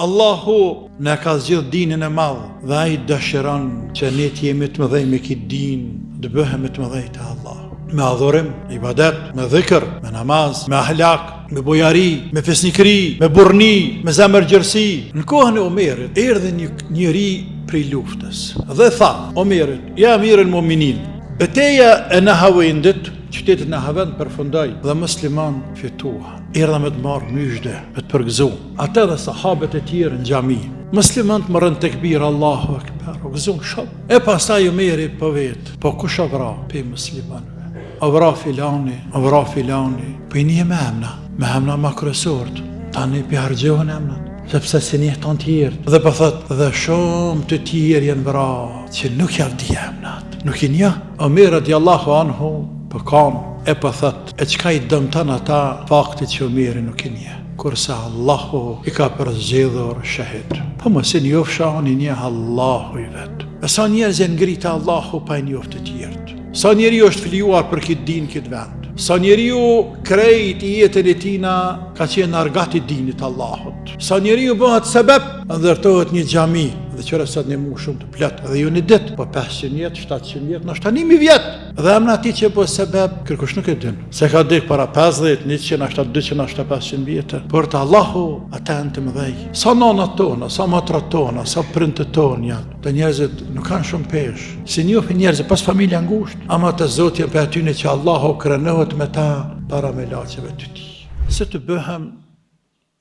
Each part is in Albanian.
Allahu na ka zgjidh dinin e madh dhe ai dëshiron që ne të jemi të mëdhej me këtë din, të bëhemi të mëdhej te Allah. Me adhurim, ibadet, me dhikr, me namaz, me ahlak, me bojari, me fesnikëri, me burrni, me zemërgjërsi. Në kohën e Omerit erdhi një njeri prej luftës dhe tha Omerit: "Ja Amirul Mu'minin, betejë e Nahawendit, qytetit Nahavend përfundoi dhe musliman fituan. Erdha me të marrë myshde, me të përgëzu. Ata dhe sahabët e tjerë në xhami. Muslimanët morën tekbir, Allahu Akbar, u gëzon shumë. E pastaj Omeri po vet, po kush e vra pe muslimanëve? O vra filani, po i një me emna ma kryesort. Tani pi hargjohen emnat, sepse si një të tjerë. Dhe po thot, dhe shumë të tjerë janë vra, që nuk javdi emnat. Nuk i një. Omer radiallahu anhu po kam, e po thot, e qka i dëmëtan ata faktit që Omeri nuk i një, kurse Allahu i ka përzgjedhur shahid. Po mos e njofsha unë i një Allahu i vetë. E sa njerëz e ngritë Allahu pa i njoft të tjertë. Sa njeri është flijuar për këtë din, këtë vend. Sa njeriu krejt i jetën e tina ka qenë argati dinit Allahut. Sa njeriu bëhet sebeb, ndërtohet një xhami dhe qëra sot në mu shumë të plot. Dhe ju një ditë, po 500 vjet, 700 vjet, nështë 1000 vjet. Dhe emna ati që bëhet sebeb, kërkush nuk e din. Se ka dik para 50, 100, 200, 500 vjetë. Por të Allahu, ata janë të mëdhej. Sa nonat tona, sa matrat tona, sa prindët tonë janë. Të njerëzit nuk kanë shumë pesh. Si njohin njerëzit pas familja ngushtë, ama të zotje për atyne që Allahu krenohet me ta para me laqeve të ti. Se të bëhem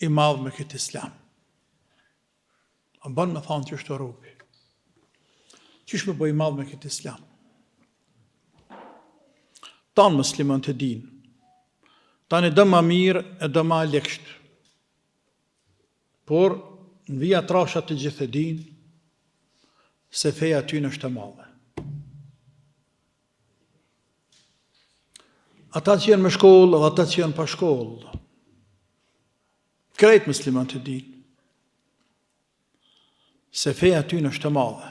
i madh me këtë islam. A ban me thonë që është robi. Qysh me bëj i madh me këtë islam? Tanë musliman të din. Tanë e dë ma mirë e dë ma lekshtë. Por në vija trashat të gjithë e din, se feja ty në është e madhe. Ata që janë me shkollë dhe ata që janë pa shkollë, krejt musliman të din, se feja ty në është e madhe.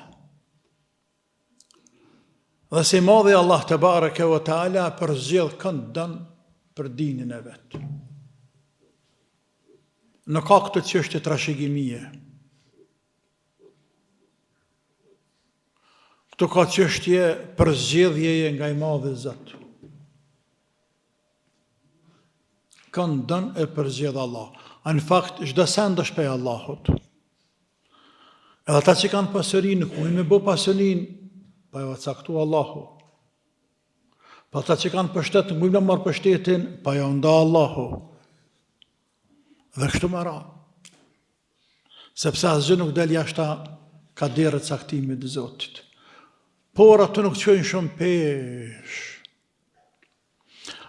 Dhe se madhe Allah të bareke wa ta'ala përzgjedh kënd dënë për dinin e vetë. Në ka këtë çështje trashëgimie. Këto ka çështje përzgjedhjeje nga i madhi Zot. Kënd dënë e përzgjedh Allah. Në fakt, çdo send është prej Allahut. Edhe ata që kanë pasurinë, nuk mund me bë pasurinë, pa jo caktu Allahu. Pa ata që kanë pushtet, nuk mund me marr pushtetin, pa jo nda Allahu. Dhe kështu më ra. Sepse asgjë nuk del jashta kaderit caktimit të Zotit. Por ato nuk qojnë shumë pesh.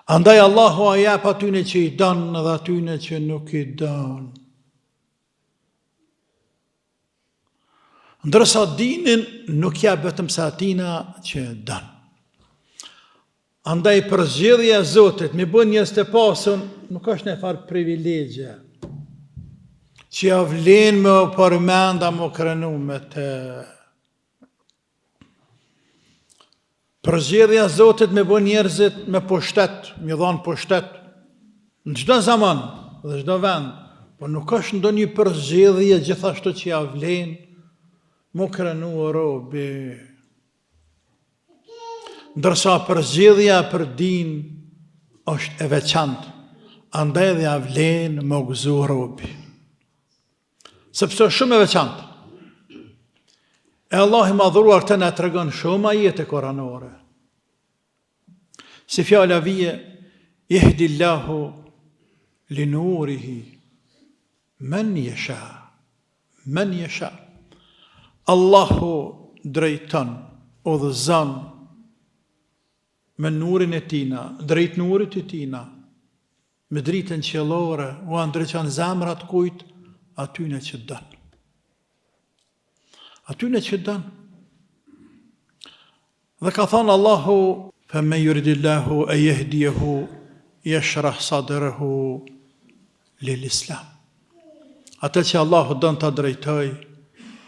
Andaj Allahu a jep atyne që i dënë dhe atyne që nuk i dënë. Ndërsa dinin nuk jep vetëm sa atina që dënë. Andaj përzgjedhja e Zotit me bën njerëz të pasur nuk është një farë privilegje që ja vlen me përmenda më krenu me të. Përzgjedhja e Zotit me bën njerëzit me pushtet, me dhon pushtet në çdo zaman dhe çdo vend, por nuk është ndonjë përzgjedhje gjithashtu që ja vlen më krenu o robi. Ndërsa përzgjedhja për din është e veçantë, andaj dhe ja vlen më gëzu robi. Sepse është shumë e veçantë. E Allah i madhuruar të na tregon shumë ajete koranore. Si fjala vije, Yahdillahu li nurihi men yasha. Allahu drejton, udhëzon me nurin e tina, drejt nurit e tina, me dritën qiellore, u ndriçon zemrat kujt atyne që dënë. Atyne që dënë. Dhe ka thënë Allahu, فَمَنْ يُرِدِ اللَّهُ أَنْ يَهْدِيَهُ يَشْرَحْ صَدْرَهُ لِلْإِسْلَامِ. Atë që Allahu dënë të drejtoj,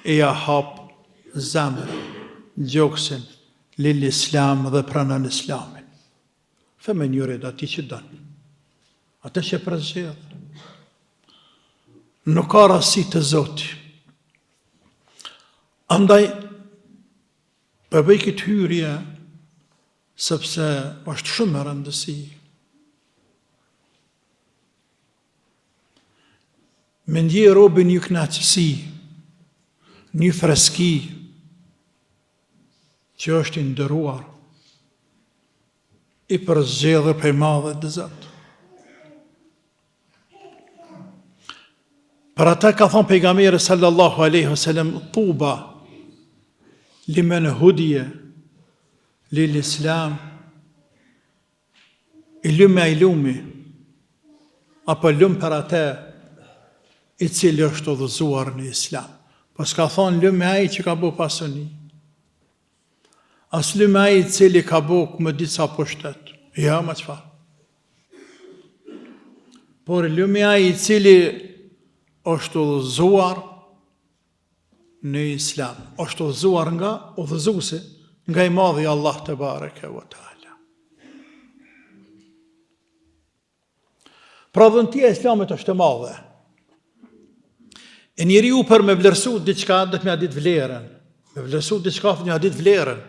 e ja hap zemër, gjoksin, lill-Islam dhe pranon Islamin. Femen jurid ati që dënë. Atë që përzgjedh. nuk ka rasti të Zoti. Andaj, përbëj këtë hyrje, sepse është shumë e rëndësi. Me ndje robin një kënaqësi, një freski, që është i ndëruar, i përzgjedhur prej madhe të Zot. Për ata ka thonë pejgamberi sallallahu alaihi wasallam, tuba limen hudije lil islam, i lumi, apo lumë për ata i cili është udhëzuar në islam. Po s'ka thonë lumë ai që ka bu pasuni, as lumë ai i cili ka bu më disa pushtet. Ja, ma çfarë. Por lumë ai i cili është udhëzuar në islam, është udhëzuar nga udhëzuesi, nga i madhi Allah te bareke ve taala. Pra dhëntia e islamit është e madhe. E njeriu për me vlerësu diçka do të më ditë vlerën. Me vlerësu diçka do të më ditë vlerën.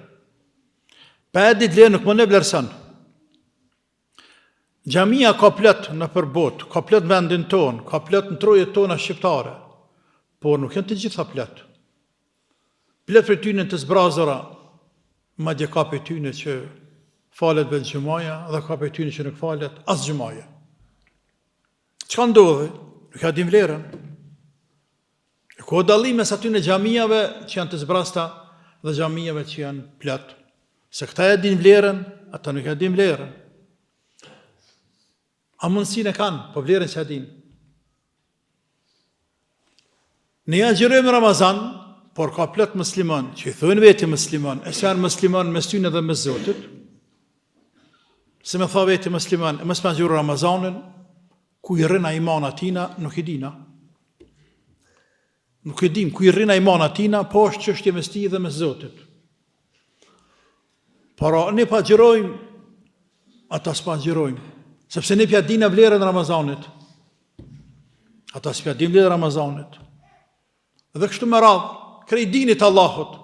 Pa e ditë vlerën nuk më ne vlerëson. Xhamia ka plot në përbot, ka plot vendin ton, ka plot në trojet tona shqiptare, por nuk janë të gjitha plot. Plot për tyne të zbrazura, madje ka për tyne që falet vetë xhumaja dhe ka për tyne që nuk falet as xhumaja. Çka ndodhi? Nuk ja dim vlerën. Ka dallim mes aty në xhamijave që janë të zbrasta dhe xhamijave që janë plot. Se këta e din vlerën, ata nuk ja din vlerën. A mundësinë e kanë, po vlerën që e din. Ne ja xhirojmë Ramazan, por ka plot musliman që i thonë vetë musliman, e se janë musliman mes tyne dhe mes Zotit. Se me tha vetë musliman, mos ma xhiro Ramazanin, ku i rrina iman atina, nuk i dina. Nuk e dim, ku i rrina iman atina, po është çështje mes tij dhe mes Zotit. Para ne pa xhirojmë, ata s'pa xhirojmë. Sepse ne pja dina vlerën Ramazanit. Ata s'pja din vlerën Ramazanit. Dhe kështu me radhë, krej dinit Allahut.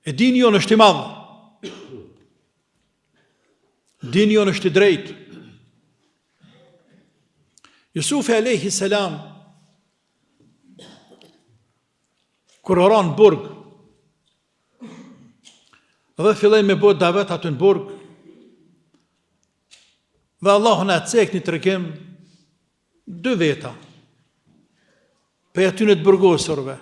E dini jonë është i madhë. Dini jonë është i drejtë. Jusufi alayhi salam, kur oran burg, dhe filloi me bot davet aty në burg, dhe Allahu na cek një tregim 2 veta për aty në të burgosurve,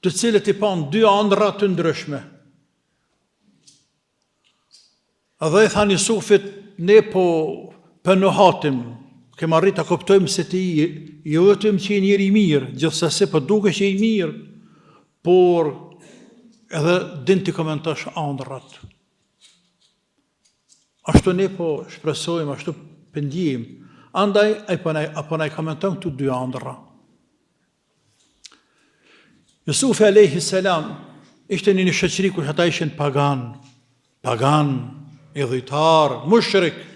të cilët i pan 2 ëndra të ndryshme. Dhe i than Jusufit, ne po pënohatim, kem arrit të kuptojmë se ti jo vetëm që i njeri mirë, gjithsesi po duke që i mirë, por edhe din të komentosh ëndrat. Ashtu ne po shpresojmë, ashtu pëndijim. Andaj, apo na i komenton këtu 2 ëndra. Jusufi alayhi salam ishte në një shoqëri ku ata ishin pagan, idhujtar, mushrik.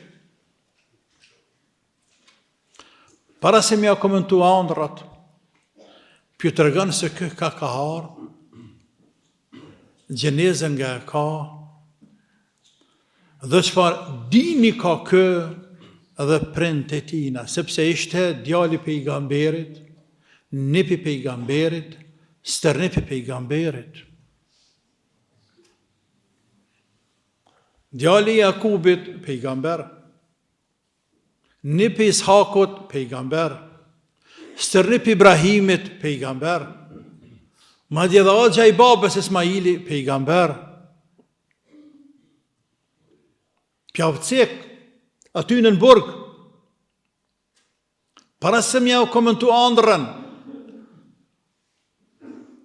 Para se me ja komentu ëndrat, pjo të regon se kë ka kahar, gjenezën nga e ka, dhe çfarë dini ka kë dhe prind të tina, sepse ishte djali pejgamberit, nipi pejgamberit, stërnipi pejgamberit. Djali Jakubit, pejgamber, nipi Ishakut, pejgamber, stërnipi Ibrahimit, pejgamber, madje dhe agja i babës Ismaili, pejgamber. Pjavcek, aty në burg, para se mja u komentu ëndrën,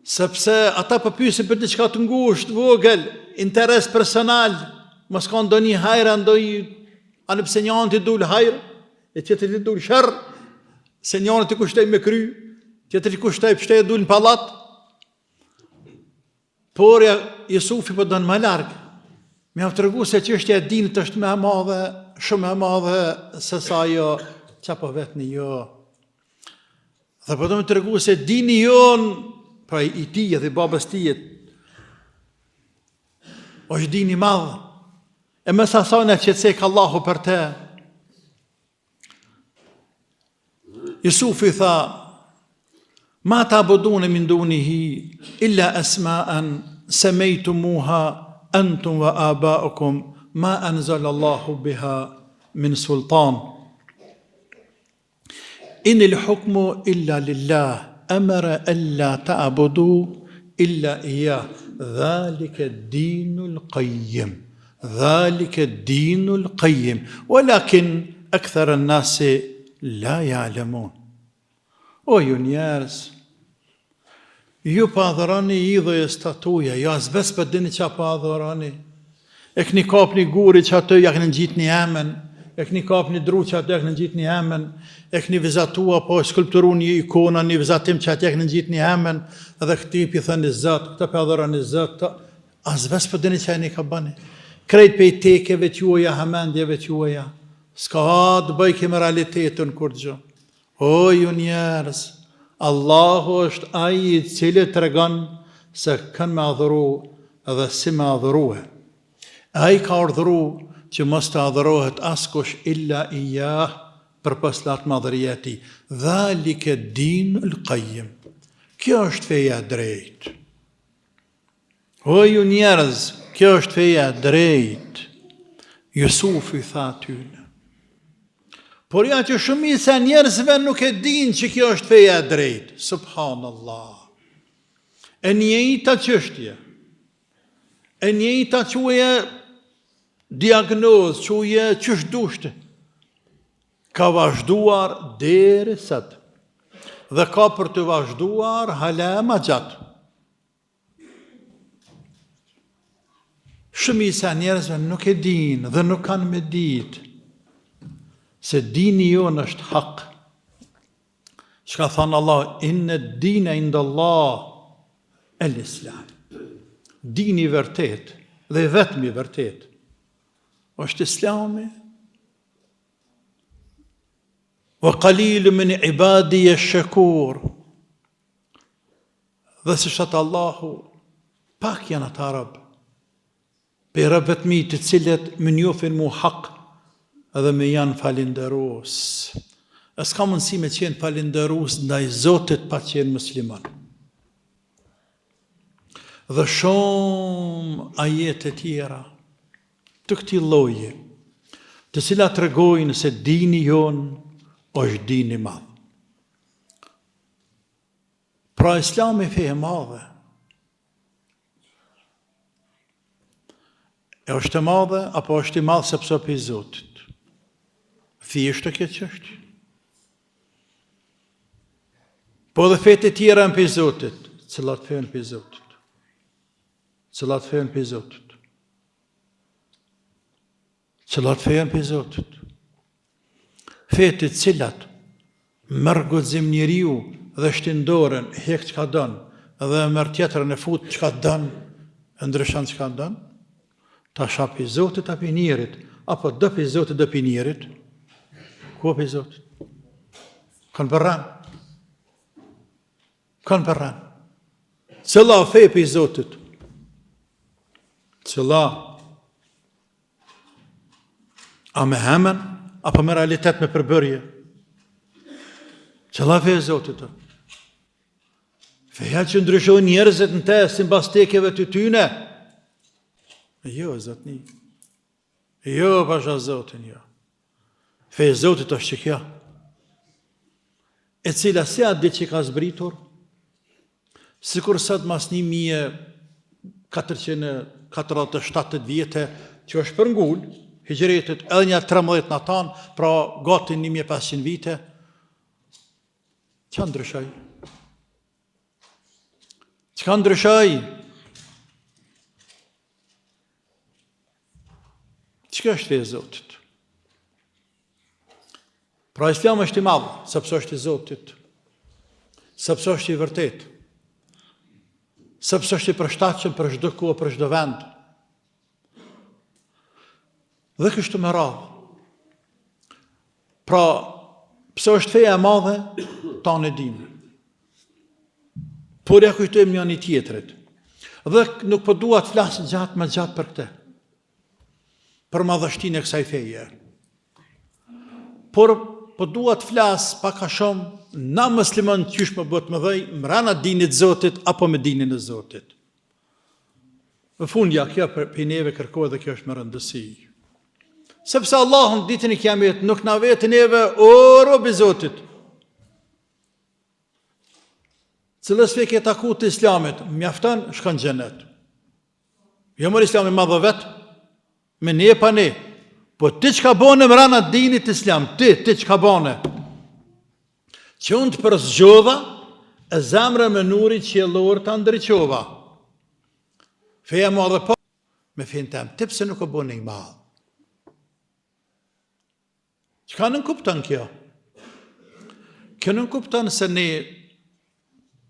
sepse ata përpysin për diçka të ngushtë, vogël, interes personal, mos ka ndonjë hajra, anë pëse njënë të dul hajrë, e tjetër të dul shërë, se njënë të kushtej me kry, tjetër të kushtej pështej e dul në palat, por Jusufi për dënë më largë, me avë të rëgu se që është e dinit është me madhe shumë e madhe se sa ajo që po vetëni jo. Dhe po të më të regu se dini jonë, pra i tije dhe babës tijet, është dini madhë, e më sasane që të sekë Allahu për te. Jusufi tha, ma ta abudune min dunihi, illa asma'an, semejtumuha, antum wa abaukum, ma anzal Allahu biha min sultan. In il hukmu illa lillah, amara alla ta'budu illa iya. Dhalika ad-dinu al-qayyim. Dhalika ad-dinu al-qayyim. Walakin akthar an-nas la ya'lamun. O ju njerëz, ju pa adhuroni idhujës të tuja, jo as bes për dini qa pa adhuroni. E këni kapni guri që atë ja këni gjitë një emen, e këni kapni dru që atë ja këni gjitë një emen, e këni vizatua po skulpturu një ikona, një vizatim që atë ja këni gjitë një emen, edhe këti pi thënë zëtë, këta për adhuroni zëtë, as bes për dini qa e një ka bani. Krejt pe i tekeve t'juaja, hamendjeve t'juaja, s'ka të bëj kemë realitetën kur gjë. O ju njerëz, Allahu është ai i cili tregon se kanë me adhuru edhe si me adhurue. Ai ka urdhëruar që mos të adhurohet askush illa iyah përpas lartë madhëria e tij. Dhalika ad-dinul qayyim. Kjo është feja drejt. O ju njerëz, kjo është feja drejt. Jusufi tha atyne. Por ja që shumica njerëzve nuk e din që kjo është feja drejt. Subhanallah. E njëjta çështje. E njëjta quaje diagnozë, quaje ç'është dushte. Ka vazhduar deri sot. Dhe ka për të vazhduar hala më gjatë. Shumica njerëzve nuk e din dhe nuk kanë me ditë se dini jonë është hak. Që ka thënë Allah, inna ad-dina inda Allah el-Islam. Dini vërtet dhe vetmi vërtet është Islami. Wa qalilun min ibadiy ash-shakur. Dhe se shatë Allahu, pak janë ata rab. Për rabët mi të cilët më njofin mu hak edhe me janë falinderues. E s'ka mundësi me qenë falinderues ndaj Zotit pa qenë musliman. Dhe shumë ajete tjera të këtij lloji, të cilat tregojnë se dini jonë është dini i madh. Pra Islami fe e madhe. E është e madhe apo është i madh sepse për i Zotit? Thjesht të këtë çështje. Po dhe fete tjera në për Zotit, cilat fejnë për Zotit. Cilat fejnë për Zotit. Cilat fejnë për Zotit. Fete cilat mërë guxim njeriu dhe shtindoren, hek që ka dënë, dhe mërë tjetërën e fut që ka dënë, ndryshan që ka dënë, ta sha për Zotit api njerit, apo dë për Zotit dë për njerit, ku për Zotit? Kanë përran. Kanë përran. Cëla fej për Zotit? Cëla? A me hemen, apo me realitet me përbërje? Cëla fej Zotit? Feja që ndryshojnë njerëzit në te, si mbas tekeve të tyne? Jo, Zotni. Jo, pasha Zotin, jo. Feja Zotit është që kja, e cila se atë ditë që ka zbritur, sikur sot mas 1447 vjetë që është përngull, hijretit edhe një 13 në tanë, pra gati 1500 vite, që ndryshoj? Që ndryshoj? Që është feja Zotit? Pra Islami është i madh, sepse është i Zotit, sepse është i vërtet, sepse është i përshtatshëm për çdo kohë, për çdo vend. Dhe kështu me radhë, Pra, pse është feja e madhe, ta në dimë. Por ja kujtojmë njëri tjetrit. Dhe nuk po dua të flas më gjatë për këtë. Për madhështinë e kësaj feje. Por po dua të flas pak a shumë na musliman qysh më bëhet më dhej mbrana dinit Zotit apo me dinin e Zotit. Në fundja, kjo për neve kërkohet dhe kjo është më rëndësi. Sepse Allah në ditën e kiamet nuk na vetë neve o robi Zotit. Cilës fe ke taku të islamit, mjafton shkon në xhenet. Jo mor islami madh vetë, me ne pa ne. Po ti çka bone mrana dinit islam, ti çka bone? Që unë të përzgjodha e zemra me nuri qiellor ta ndriçova. Feja më dhe po, me fejnë tem, ti pse nuk o bone i madh? Çka nën kupton kjo? Kjo nën kupton se ne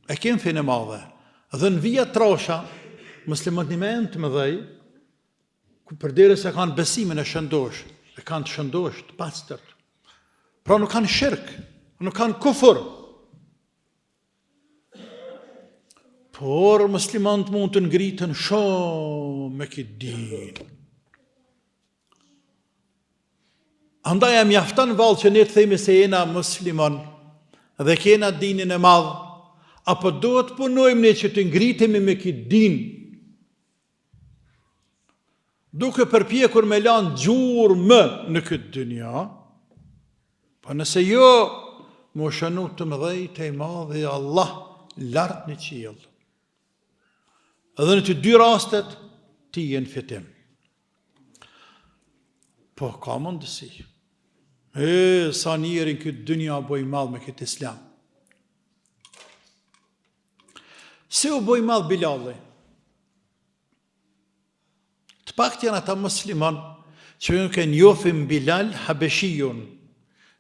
e kemë fejnë e madhe. Dhe në vija trasha, muslimat një men të më dhej, ku përderi se kanë besimin e shëndosh, e kanë të shëndosh, të pastërt. Pra nuk kanë shirk, nuk kanë kufur. Por muslimat mund të ngritën shumë me këtë din. Andaj e mjafton vallë që ne të themi se jena musliman dhe kena dinin e madh, apo do të punojmë ne që të ngritemi me këtë din, duke përpjekur me lanë gjurmë në këtë dynja, po nëse jo, më shënu të mëdhej të i madh e Allah lartë në qiell. Edhe në të dy rastet, ti jenë fitim. Po, ka mundësi. Sa njerë në këtë dynja boj madh me këtë islam. Se u boj madh Bilali? Të pak tjena ata musliman që nuk e njohin Bilal Habeshijun,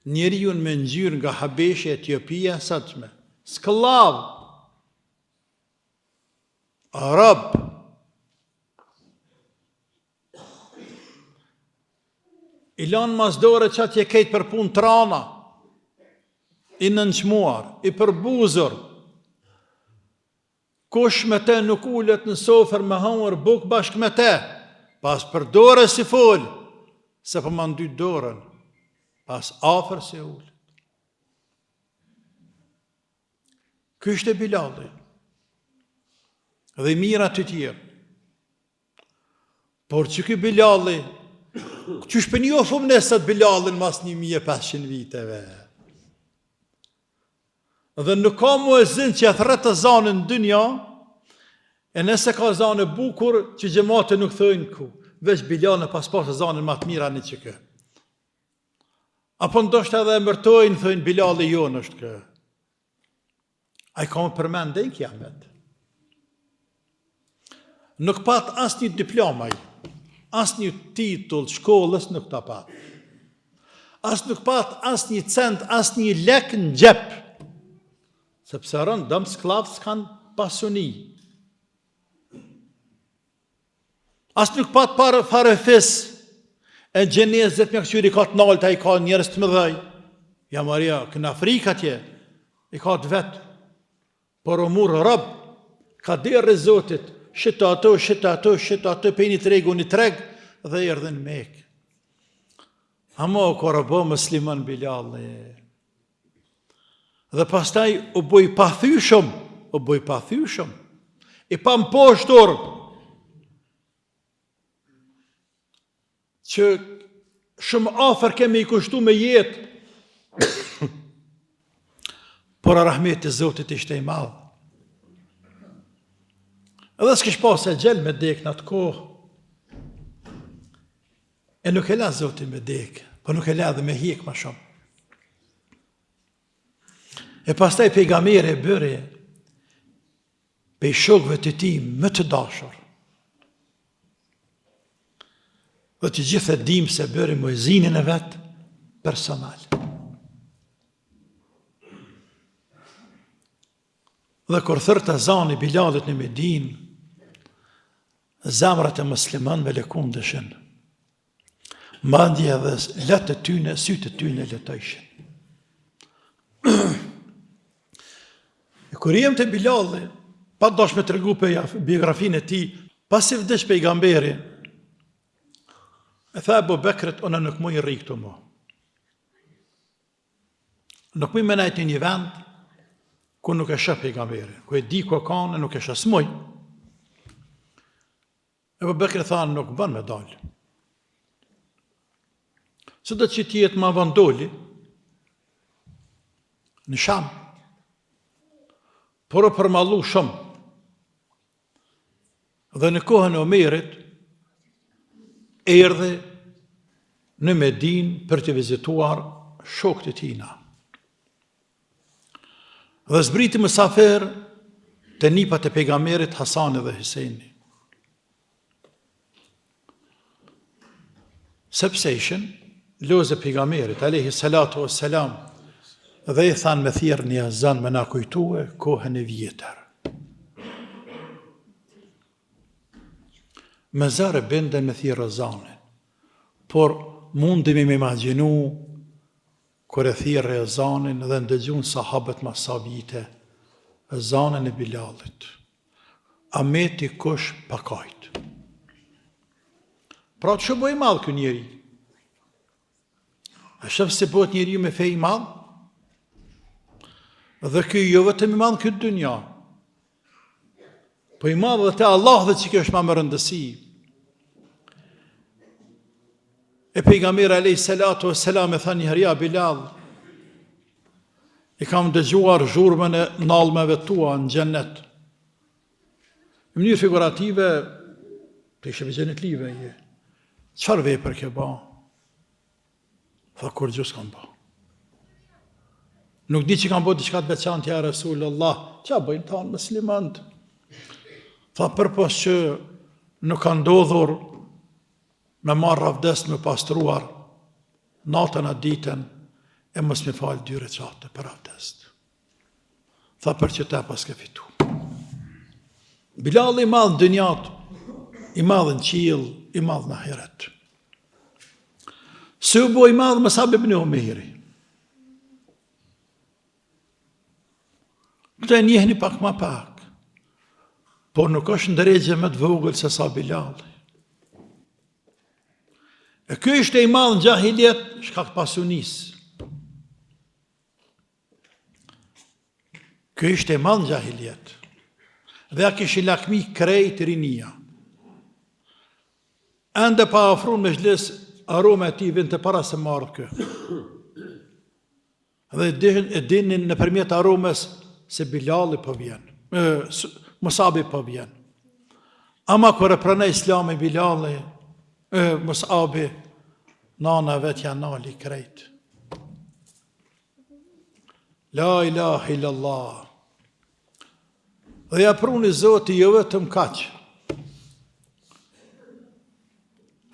njeriun me ngjyrë nga Habeshe, Etiopia, satshme. Sklav, Arab, i lanë masdore që atje kejtë për punë trana, i nënçmuar, i përbuzur, kush me te nuk ullet në sofër me hëngër buk bashkë me te, pas për dore si fol, se për më ndy dorën, pas afer si ullet. Kështë e Bilali, dhe mira të tjerë. Por që kë Bilali, që shpë një ofëm nësët Bilalin mas 1500 viteve. Dhe nuk ka muezin që e thret të zanën dynja, e nëse ka zanë bukur që gjemate nuk thëjnë ku, veç Bilalin pas pasë zanën ma të mira një që kë. Apo ndoshtë edhe e mërtojnë, thëjnë Bilali jonë është kë. A i ka më përmend dhe i kiamet. Nuk pat asë një diplomaj, asë një titull shkollës nuk ta pat. Asë nuk pat asë një cent, asë një lek në gjep. Sepse rënë, dëmë sklavë s'kanë pasuni. Asë nuk pat fare fis, e gjenezet me këqyri ka të naltë, a i ka njerës të mëdhej. Ja Maria, kënë Afrika tje, i ka të vetë. Por o murë rëbë, ka derë e Zotit, shita ato, pe një tregu, dhe i erdhen Mekë. Amo, kërë bo musliman Bilali. Dhe pastaj u boj pathyshëm, i pa më poshtur, që shumë afer kemi i kushtu me jetë, por a rahmeti Zotit ishte i madhë. Edhe s'kish pas e gjell me dek në atë kohë. E nuk e la Zotin me dek, po nuk e la dhe me hjek ma shumë. E pastaj pejgamberi e bëri pej shokëve të tij më të dashur. Dhe të gjithë e dim se bëri muezinin e vetë personal. Dhe kur thërë të zani Bilalit në Medinë, zemrat e muslimanëve lëkundëshën. Madje edhe letë të tyne, sytë të tyne letojshin. Kur jem të Bilalli, pa dash me tregu për biografinë e tij, pasi vdesh pejgamberi, e tha Abu Bekrit, unë nuk muj rri këtu mo. Nuk muj me najt një vend ku nuk e sheh pejgamberi, ku e di ku kanë, nuk e sheh smuj. Abu Bekri tha, nuk bën me dal. Se do që tjetë ma vandoli në Sham, por e përmallu shumë. Dhe në kohën e Omerit, erdhe në Medin për të vizituar shokët e tina. Dhe zbriti mësafer të nipat e pejgamberit Hasani dhe Husejni. Sepse ishin lozë e pejgamberit, alayhi salatu wassalam, dhe i thanë me thirrë një azan me na kujtue kohën e vjetër. Me zare benden me thirrë azanin, por mundim me imagjinu kur e thirrë azanin dhe ndëgjun sahabët ma sa vite azanin e Bilalit. Ameti kush pakajt. Pra që bëj madhë kë njeri? A shëfë se bëhet njeri me fej madhë? Dhe kjo jo vetëm i madhë këtë dynja. Po i madhë dhe te Allah dhe që kjo është ma më rëndësi. E pejgamberi alayhi salatu wassalam e tha njëherë, ja Bilal, i kam dëgjuar zhurmën e nallmeve tua në xhennet. Në mënyrë figurative, të ishe me xhennet live je. Çfarë vepër ke ba? Tha, kur gjus kam ba. Nuk di që kam bo diçka të veçantë, ja Rasulullah, qa bëjnë tanë muslimant? Tha, përpos që nuk ka ndodhur me marrë avdes me pastruar natën a ditën e mos me falë 2 recate për avdes. Tha, për që te pas ke fitu. Bilal i madhë në dënjat, i madhë në qil, i madhë në ahiret. Se u bo i madhë Musab ibn Umejri. Këta e njehni pak ma pak, por nuk është ndërregje më të vogël se sa Bilal. E kjo ishte i madhë në gjahiljet, shkak pasunis. Kjo ishte i madhë në gjahiljet. Dhe a kish i lakmi krejt rinia. Ende pa afrun me xhles aroma e tij vjen të para se marrë kë. Dhe e dinin në përmjet aromës se Bilali po vjen, Musabi po vjen. Ama kër e prënë Islami Bilali, Musabi, nana vet janë nali krejt. La ilaha illallah. Dhe ja pruni Zoti jo vetëm kaq.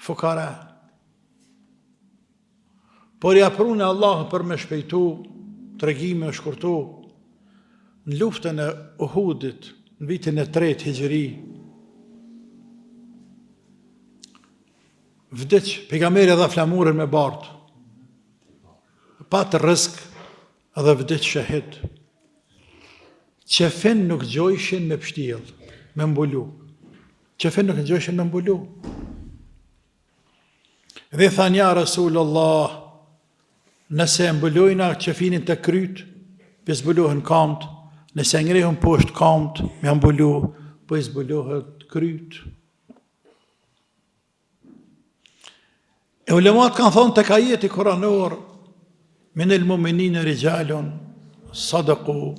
Fukara. Por ja pruni Allah për me shpejtu, tregime shkurtu, në luftën e Uhudit, në vitin e 3 Hijri, vdiq pejgamberi dha flamurën me bardh. Pat rrezik edhe vdiq shahid. Qefin nuk gjojshin me pështjel, me mbulu. Qefin nuk gjojshin me mbulu. Dhe than, ja Rasulullah, nëse mbulojna qefinin të kryt, për zbulohen kamt, nëse ngrehën poshtë kamt, me mbulu, për zbulohet kryt. E ulemat kanë thonë të kajeti kuranor, min el muminin e rijalon, sadaku,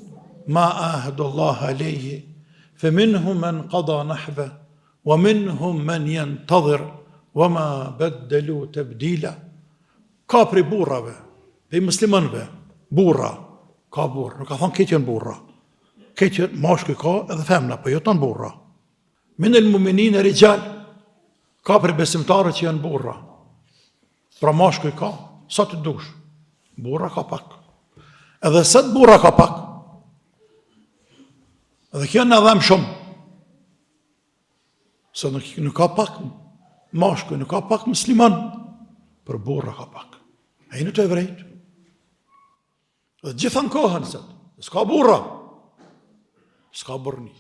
ma ahadullah alejhi, fe minhum men qada nahbe, wa minhum men yantadhir, wa ma beddelu të bdila. Ka pri burrave, pe muslimanve, burra, ka burra, nuk ka thonë këtë janë burra. Këtë mashkuj ka edhe femna, po jo tanë burra. Min el muminin e rijal, ka pri besimtarët që janë burra. Pra mashkuj ka, sa të dush, burra ka pak. Edhe sët burra ka pak. Edhe kjo në dhem shumë. Se nuk ka pak mashkuj, nuk ka pak musliman. për burra ka pak. E në të evrejt. Dhe gjitha në kohën, s'ka burra, s'ka burni.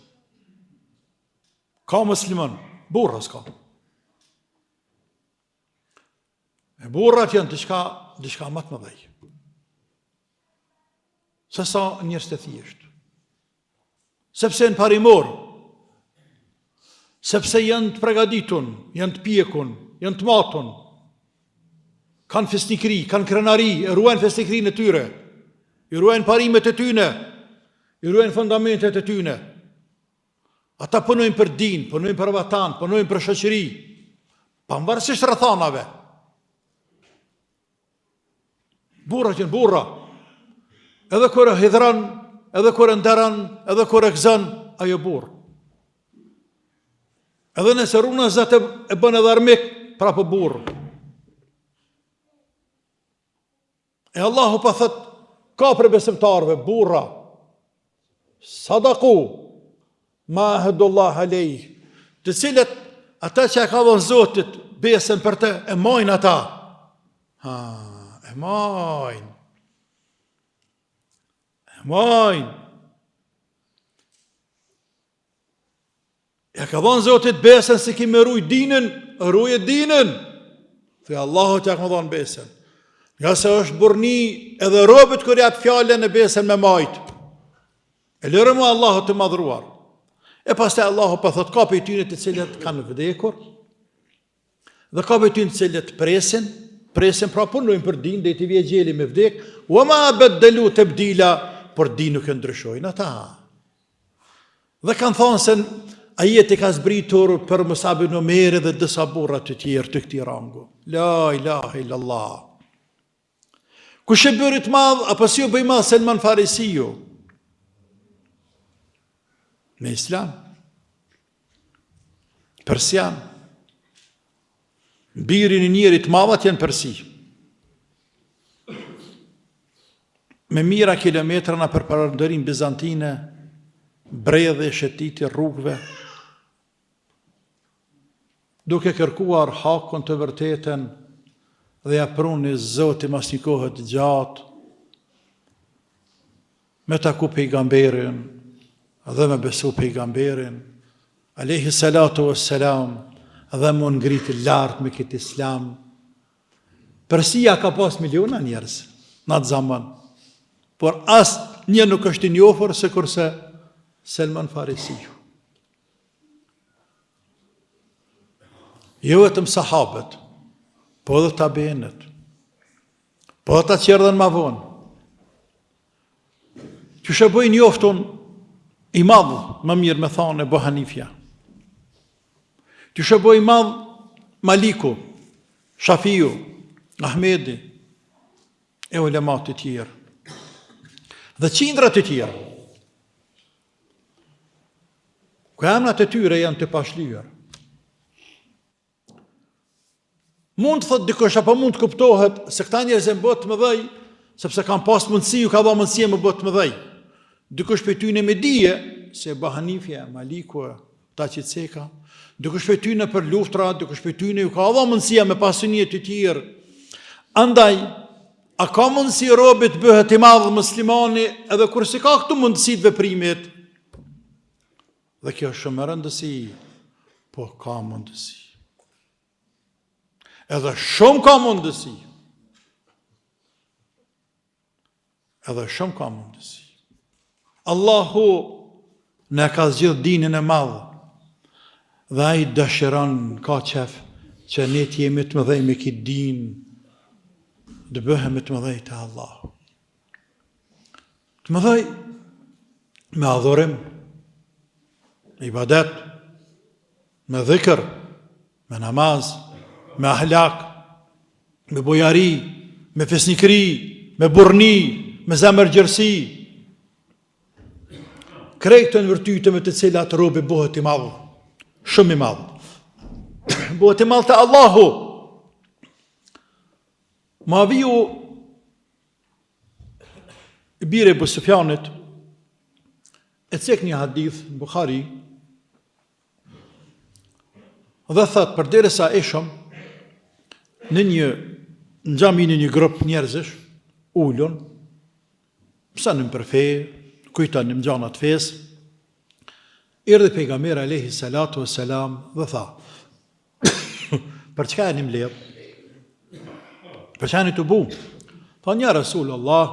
Ka musliman, burra s'ka. E burrat janë diçka më të mëdhej. Se sa njerëz të thjeshtë. Sepse në parimor, sepse janë të pregaditun, janë të pjekun, janë të matun, kanë fesnikri, kanë krenari, e ruajnë fesnikrinë e tyre, i ruajnë parimet e tyne, i ruajnë fundamentet e tyne. Ata punojnë për din, punojnë për vatan, punojnë për shoqëri, pavarësisht rrethanave. Burrat janë burra. Edhe kur e hidhran, edhe kur e nderan, edhe kur e gëzon, ajo burr. Edhe nëse runa zot e bën edhe armik, prapë burr. E Allahu pa thot, ka për besimtarëve burra. Sadaku ma ahadullah alejh, të cilët ata që e ka dhënë Zotit besën për të, e mojnë ata. E mojnë. Ja ka dhënë Zotit besën se ki me ruj dinën, ruje dinën. Dhe Allahu t'ja ka dhënë besën. Nga se është burni edhe robët kër jatë fjallën e besën me majtë. E lërë mu Allahu të madhruar. E pas të Allahu pa thot, ka për tyne të cilët kanë vdekur, dhe ka për tyne të cilët presin pra punojnë për din, dhe i të vje gjeli me vdek, u ma beddelu të bdila, për din nuk e ndryshojnë ata. Dhe kanë thonë se ajeti ka zbritur për Musab ibn Umeri dhe disa burra të tjerë të këtij rangu. La ilaha illallah. Kush e bërit madh, apo si u bëj madh Selman Farisiu? Me islam. Persian. Birin e njerit madhat janë Persi. Me mira kilometra në përpërëndërin Bizantine, bredhe, shetiti, rrugve, duke kërkuar hakon të vërtetën dhe ja pruni Zoti mas një kohët gjatë, me taku pejgamberin dhe me besu pejgamberin, alayhi salatu wassalam, dhe më ngriti lartë me këtë islam. Persia ka pas miliona njerëz në atë zaman, por asë një nuk është i njohur se kurse Selman Farisiu. Jo vetëm sahabët, po edhe tabiinët, po ata që erdhën më vonë. Që shëboj njoftun i madhë, më mirë me thonë Ebu Hanifja. Që shëboj madhë Maliku, Shafiu, Ahmedi, e ulemat të tjerë. Dhe qindrat të tjerë. Ku emrat e tyre janë të pashlyer. Mund të thot dikush apo mund të kuptohet se këta njerëz janë bot më dhej, sepse kanë pas mundësi, u ka dhënë mundësi më bot më dhej. Dikush për tyne me dije, se Ebu Hanifja, Maliku, ta qitseka, dikush për tyne për luftra, dikush për tyne u ka dhënë mundësia me pasuniye të tjerë. Andaj, a ka mundësi robit bëhet i madhë muslimani edhe kur si ka këtu mundësit veprimit? Dhe kjo është shumë rëndësi, po ka mundësi. Edhe shumë ka mundësi. Allahu ne ka zgjidh dinin e madhë, dhe ai dëshiron, ka qef, që ne të jemi të mëdhej me këtë din, dhe bëhemi të mëdhej të Allah. Të mëdhej me adhurim, me ibadet, me dhikr, me namaz, me ahlak, me bojari, me fesnikri, me burni, me zemër gjërsi. Krejtën vërtyte me të cilat robi bëhet i madhë, shumë i madhë. Bëhet i madhë të Allahu. Ma viju i bire Ebu Sufjanit, e cek një hadith në Bukhari, dhe thët, për derisa ishëm në një në xhamin e një grup njerëzish, ullun, mësonin për fe, kujtonin gjëra të fesë. Erdhi pejgamberi alayhi salatu wassalam dhe tha: për çka jeni mbledh? Për çka jeni të bu? Tha: ja Rasulullah,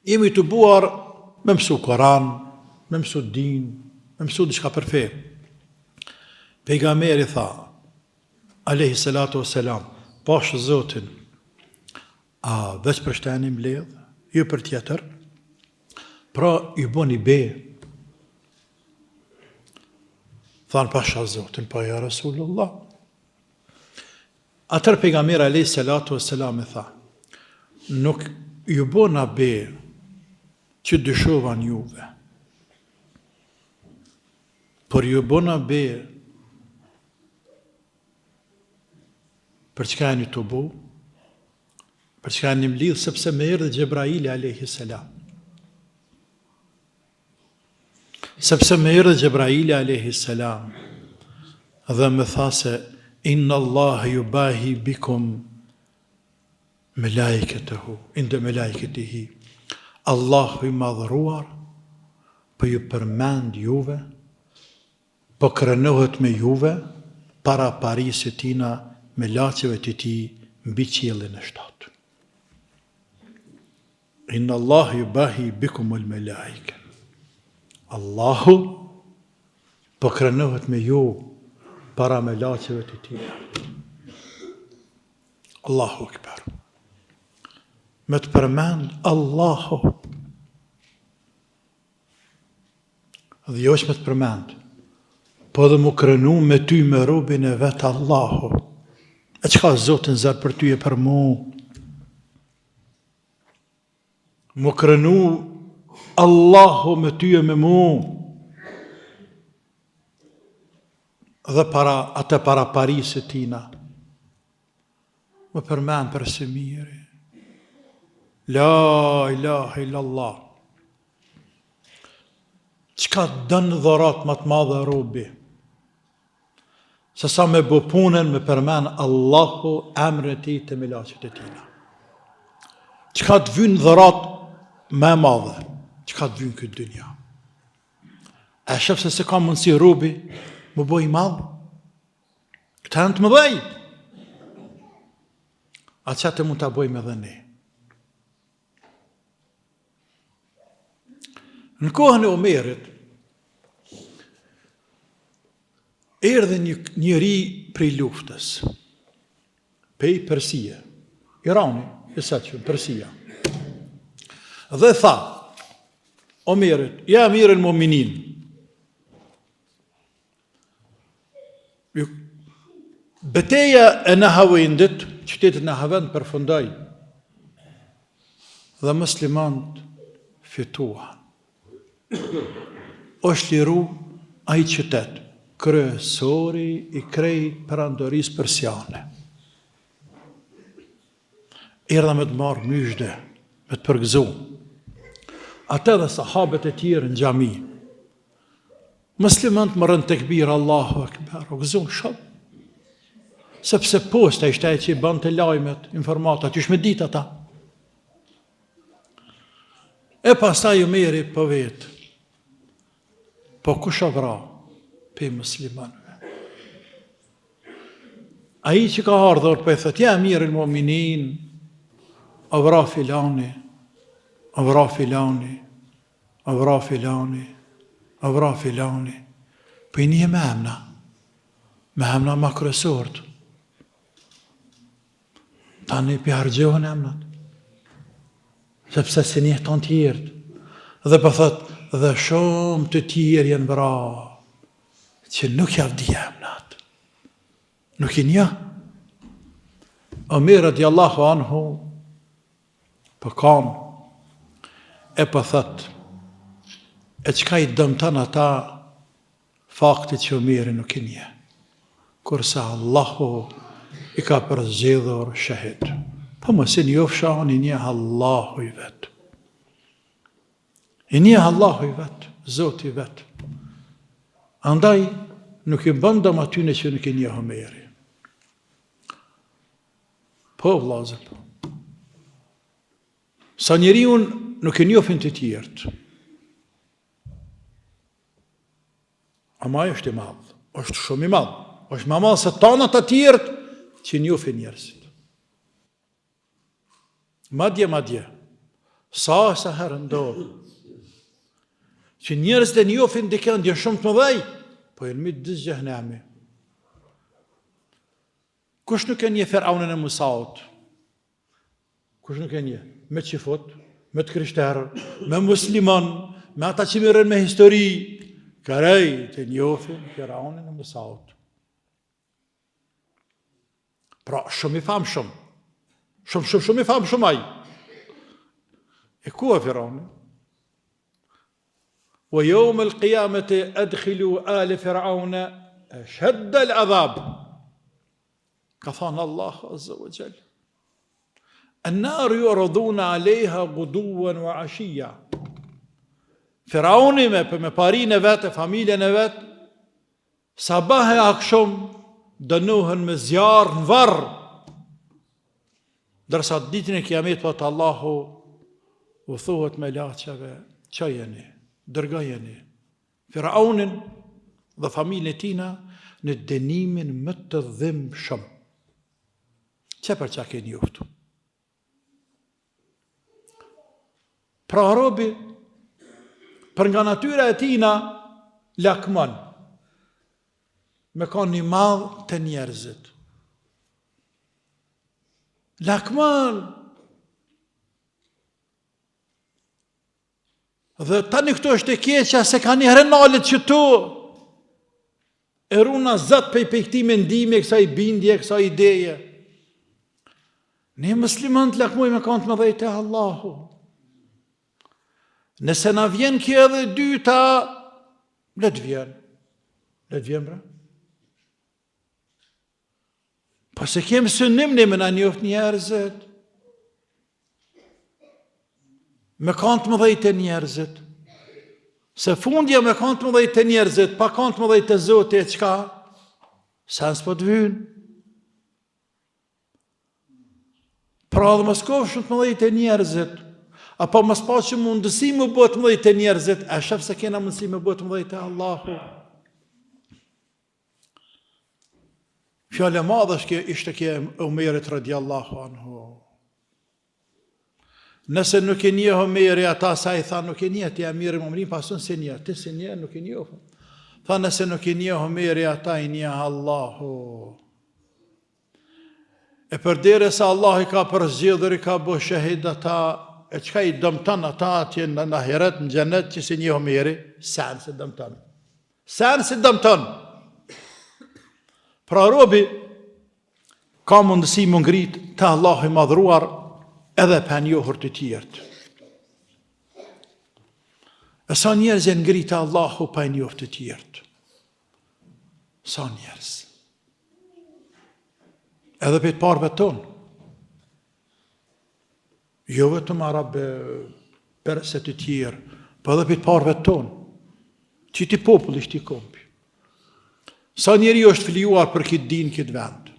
jemi të buar me mësu Koran, me mësu din, me mësu diçka për fe. Pejgamberi tha alayhi salatu wassalam: pash Zotin, a veç për çka jeni mbledh? Jo për tjetër? Pra ju boni be. Thanë pasha Zotin, pa ja Rasulullah. Atër pejgamberi alayhi salatu wassalam e tha: nuk ju bona be që dyshovan juve, por ju bona be për çka jeni të bu, për çka jeni mlidh, sepse më erdhi Gjebraili alayhi salam. Sepse më erdhi Gjebraili alayhi salam dhe më tha se inna Allah yubahi bikum melaikatahu inda melaikatihi. Allahu i madhëruar po ju përmend juve, po krenohet me juve para parisit tina me laqeve të tij mbi qiellin e 7. Inna Allah yubahi bikum al melaika. Allahu po krenohet me ju para me laqeve të tij. Allahu akbar. Me të përmend Allahu. Dhe jo është me të përmend, po dhe mu krenu me ty me robin e vetë Allahu. E qka Zotin zërë për ty e për mu? Mu krenu Allahu me ty e me mu. Dhe atë para parisit tina. Më përmend për së miri. La ilaha illallah. Qka dënë dhurat më të madhe robi? Se sa me bu punën me përmend Allahu emrin e tij të milaqet e tina. Qka të vynë dhurat me madhe? Qka të vynë këtë dynja? E shef se ka mundësi robi më boj madhë? Këtë janë të më dhej. A që të mund të bojmë edhe ne. Në kohën e Omerit, erdhi një njeri prej luftës, pej Persia, Irani, e saqëm, Persia. Dhe tha Omerit: ja Amir el-Mu'minin, betejë e Nahavendit, qytetit Nahavend përfundoi dhe muslimanët fituan. Është liru ai qytet, kryesori i krejt perandorisë persiane. Erdha me të marrë myshde, me të përgëzu. Ata dhe sahabët e tjerë në xhami. Muslimanët marrën tekbir, Allahu akbar, u gëzon shumë. Sepse posta ishte ai që i bante lajmet, informatat, ju shme dit ata. E pastaj Omeri po vetë. Po kush vra pe muslimanëve? Ai që ka ardhur po e thot: ja Amir el-Mu'minin, vra filani, vra filani, vra filani, vra filani. Po i një me emna ma kryesort. Tani për hargjohën emnat. Sepse se një të tjerët. Dhe për thot, dhe shumë të tjerë jenë vra, që nuk javdi emnat. Nuk i një. Omer radiallahu anhu, për kam, e për thot, e qka i dëmëtan ata, faktit që Omeri nuk i një. Kurse Allahu i ka përzgjedhur shahid. Po mos e njofsha, i një Allahu i vetë. I një Allahu i vetë, Zoti i vetë. Andaj, nuk i bëndëm atyne që nuk i një Omeri. Po, vllazër. Sa njeriu nuk e njohin të tjerët. Ama është i madh, është shumë i madh. Është më madh se tanat të tjerët që njohin njerëzit. Madje, sa herë ndodh që njerëzit e njohin dikë ndjen shumë të mëdhej, po janë mbi dës xhehenami. Kush nuk e njeh Firaunin e Musaut? Kush nuk e njeh? Me qifot, me të krishterë, me musliman, me ata që merren me histori, kërej të njohin Firaunin e Musaut. Pra, shumë i famshëm. Shumë i famshëm ai. E ku e Firauni? Wa yawm al-qiyamati adkhilu ala Firauna ashadda al-adhab. Ka thënë Allahu Azza wa Jall. النار يعرضون عليها غدوا وعشيا. Firauni me parinë e vet, familjen e vet, sabah e akşam dënohen me zjarr në varr. Dërsa ditën e Kiametit po Allahu u thuhet me laçave, çajeni, dërgojeni Firaunin dhe familjen e tina në dënimin më të dhimbshëm. Çe për çka keni njoftu? Pra robi, për nga natyra e tina, lakmon, me ka një madh të njerëzit. Lakmon. Dhe tani këto është e keqja se ka një hrenalit që tu, e runa zët për i këti mendime, kësa i bindje, kësa ideje. Ne musliman të lakmoj me kanë të më dhejtë e Allahu. Nëse na vjen kjo edhe dyta, le të vjen. Le të vjen, bra. Po se kemë synim ne me na njoft njerëzit. Me kanë të më dhejtë e njerëzit. Se fundja me kanë të më dhejtë e njerëzit, pa kanë të më dhejtë e Zotit, e qka? Sens po të vynë. Pra dhe mos kofshën të më dhejtë e njerëzit, apo mos pa që mundësi më bëtë më dhejtë e njerëzit, e shëfë se kena mundësi më bëtë më dhejtë e Allahu. Fjallë e madhë ishte kje Umerit radiallahu anhu. Nëse nuk e një Umeri ata sa i tha nuk e një të Amiri Mu'minin, pasun se një, ti se një nuk e një. Tha nëse nuk e një Umeri ata i një Allahu. E përdere sa Allah i ka përzgjedhur, i ka bë shahid ata, e qka i dëmëtan ata atje në ahiret, në gjennet, që si një Umeri, sen se dëmëtan. Sen se dëmëtan. Pra robi, ka mundësi më ngrit të Allah i madhruar, edhe për njohur të tjertë. E sa njerëz e ngritë Allahu për njohur të tjertë. Sa njerëz. Edhe për të parve tonë. Jo vetëm arabe, perse të tjerë, për edhe për të parve tonë. Që ti popull ishtë i kompi. Sa njeri është flijuar për këtë din, këtë vend.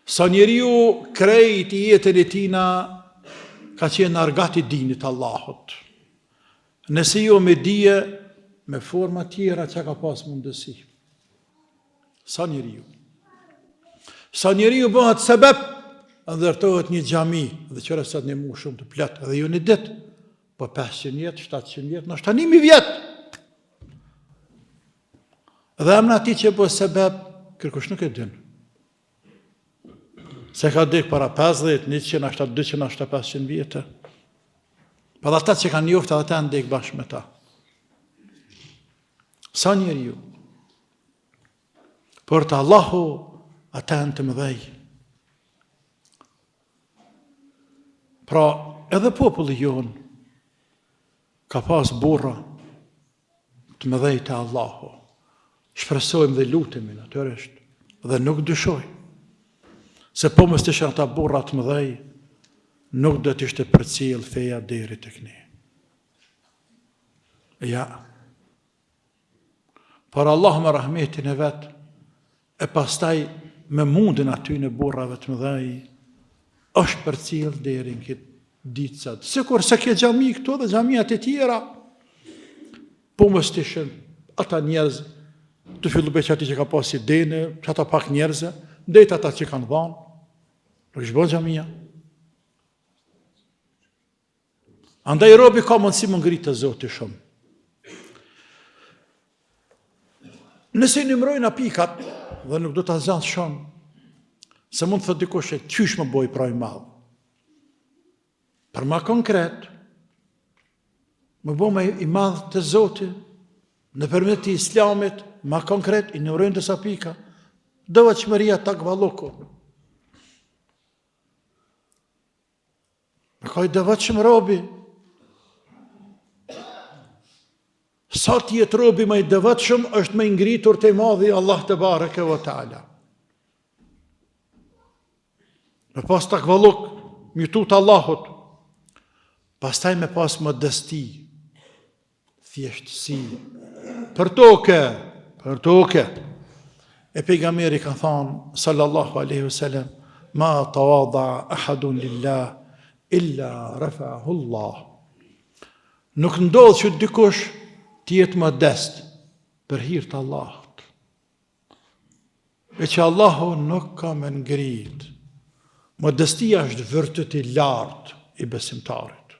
Sa njeriu krejt i jetën e tina ka qenë argati dinit Allahut. Nëse jo me dije, me forma tjera që ka pas mundësi. Sa njeriu. Sa njeriu bëhet sebeb, ndërtohet një xhami, dhe qëra sot një mu shumë të plot, edhe jo një dit, po 500 vjet, 700 vjet, nështë 1000 vjet. Dhe emna ti që bëhet sebeb, kërkush nuk e din. Se ka dek para 50, 100, 200, 500 vjetë. Pa dhe ata që kanë njoftë, ata në dek bashkë me ta. Sa njeri ju? Por të Allahu, ata në të mëdhej. Pra, edhe populli jonë, ka pas burra të mëdhej të Allahu. Shpresojmë dhe lutemi natyrisht, dhe nuk dyshoj. Se po mos të ishin ata burra të mëdhej, nuk do të ishte përcjell feja deri tek ne. Ja. Por Allah me rahmetin e vet e pastaj me mundin aty në burrave të mëdhej, është për cilë deri në këtë ditësat. Sikur se ke xhami këtu dhe xhamiat e tjera, po mos të ishin ata njerëz të fillu beqati që ka pasi dene, që ata pak njerëze, dhejt ata që kanë dhanë, nuk ishë bo xhamia. Andaj robi ka mundësi më ngritë të Zoti shumë. Nëse i numërojnë pikat, dhe nuk do të zënë shumë, se mund të thë dikush e qysh më boj praj madhë. Për ma konkret, më bo me i madhë të Zoti, në përmet të Islamit, ma konkret, i numërojnë dësa pika, dëva qëmëria takvalluku. Në kaj dëva qëmë robi, sa tjetë robi me i dëvatshëm është me ngritur të madhi Allah të bareke vë ta'ala. Me pas takvalluk, mjëtut Allahut, pastaj me pas modesti, thjeshtësi, për toke. E pejgamberi ka thonë, sallallahu aleyhi wasallam, ma tawadha ahadun lillah, illa rafa'ahu Allah. Nuk ndodhë që dikush tjetë modest për hir të Allahut. E që Allahu nuk ka me ngrit. Modestia është vërtet i lartë i besimtarit.